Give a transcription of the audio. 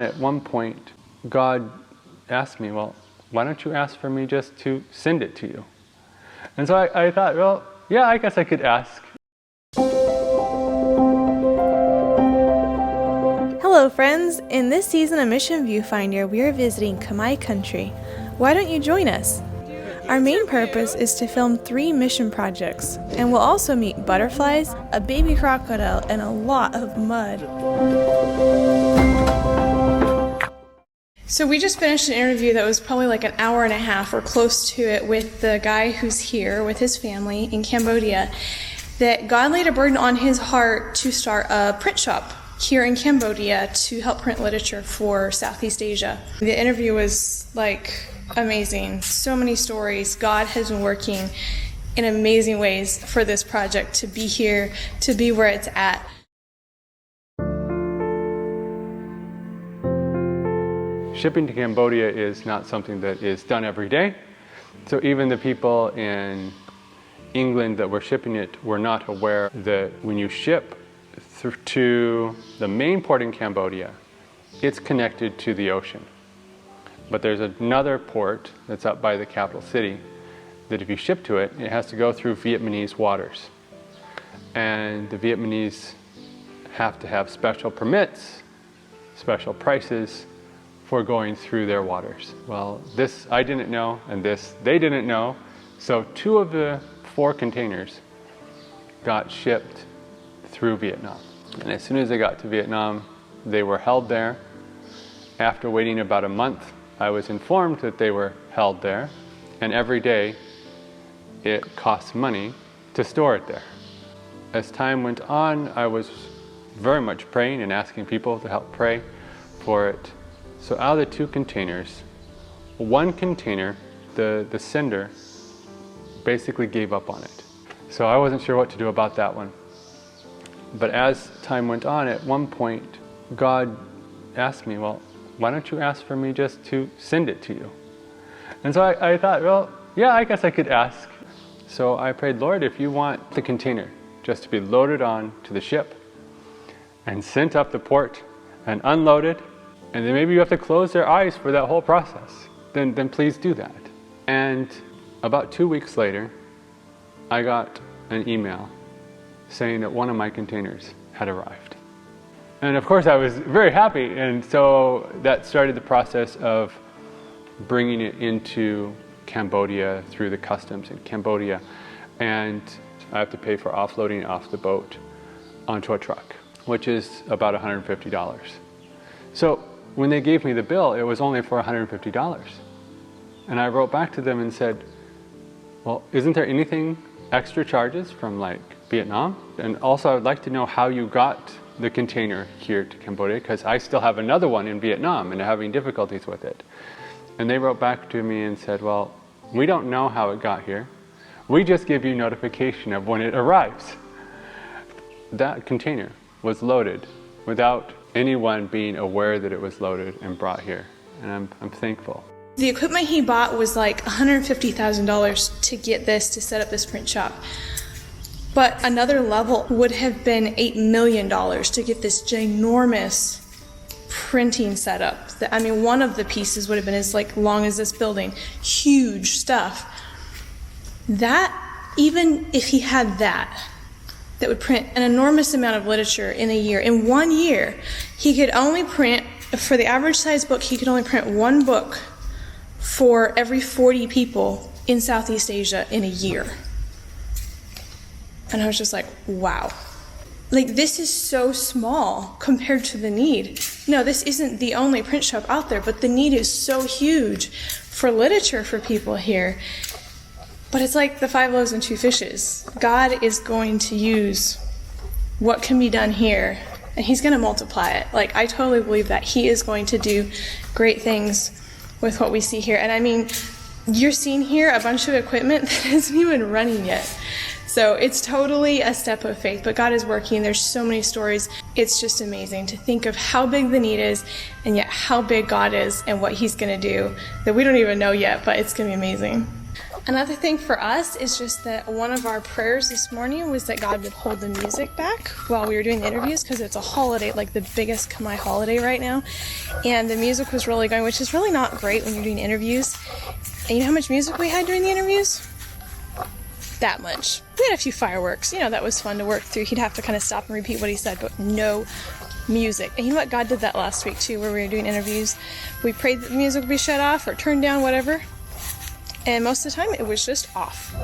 At one point, God asked me, well, why don't you ask for me just to send it to you? And so I thought, well, yeah, I guess I could ask. Hello friends! In this season of Mission Viewfinder, we are visiting Khmer country. Why don't you join us? Our main purpose is to film 3 mission projects, and we'll also meet butterflies, a baby crocodile, and a lot of mud. So we just finished an interview that was probably like an hour and a half or close to it with the guy who's here with his family in Cambodia, that God laid a burden on his heart to start a print shop here in Cambodia to help print literature for Southeast Asia. The interview was like amazing. So many stories. God has been working in amazing ways for this project to be here, to be where it's at. Shipping to Cambodia is not something that is done every day. So even the people in England that were shipping it were not aware that when you ship to the main port in Cambodia, it's connected to the ocean. But there's another port that's up by the capital city that if you ship to it, it has to go through Vietnamese waters. And the Vietnamese have to have special permits, special prices for going through their waters. Well, this I didn't know, and this they didn't know. So 2 of the 4 containers got shipped through Vietnam. And as soon as they got to Vietnam, they were held there. After waiting about a month, I was informed that they were held there, and every day it costs money to store it there. As time went on, I was very much praying and asking people to help pray for it. So out of the 2 containers, 1 container, the sender basically gave up on it. So I wasn't sure what to do about that one. But as time went on, at one point, God asked me, well, why don't you ask for me just to send it to you? And so I thought, well, yeah, I guess I could ask. So I prayed, Lord, if you want the container just to be loaded on to the ship and sent up the port and unloaded, and then maybe you have to close their eyes for that whole process, then please do that. And about 2 weeks later, I got an email saying that one of my containers had arrived. And of course I was very happy, and so that started the process of bringing it into Cambodia through the customs in Cambodia, and I have to pay for offloading off the boat onto a truck, which is about $150. So when they gave me the bill, it was only for $150. And I wrote back to them and said, well, isn't there anything extra charges from like Vietnam? And also I would like to know how you got the container here to Cambodia, because I still have another one in Vietnam and having difficulties with it. And they wrote back to me and said, well, we don't know how it got here. We just give you notification of when it arrives. That container was loaded without anyone being aware that it was loaded and brought here. And I'm thankful. The equipment he bought was like $150,000 to get this, to set up this print shop. But another level would have been $8 million to get this ginormous printing setup. I mean, one of the pieces would have been as like long as this building. Huge stuff. That, even if he had that would print an enormous amount of literature in a year. In 1 year, he could only print, for the average size book, he could only print 1 book for every 40 people in Southeast Asia in a year. And I was just like, wow. Like, this is so small compared to the need. No, this isn't the only print shop out there, but the need is so huge for literature for people here. But it's like the 5 loaves and 2 fishes. God is going to use what can be done here, and he's going to multiply it. Like, I totally believe that he is going to do great things with what we see here. And I mean, you're seeing here a bunch of equipment that isn't even running yet. So it's totally a step of faith, but God is working. There's so many stories. It's just amazing to think of how big the need is, and yet how big God is and what he's going to do that we don't even know yet, but it's going to be amazing. Another thing for us is just that one of our prayers this morning was that God would hold the music back while we were doing the interviews, because it's a holiday, like the biggest Khmer holiday right now, and the music was really going, which is really not great when you're doing interviews. And you know how much music we had during the interviews? That much. We had a few fireworks, that was fun to work through. He'd have to kind of stop and repeat what he said, but no music. And you know what? God did that last week too, where we were doing interviews. We prayed that the music would be shut off or turned down, whatever. And most of the time, it was just off.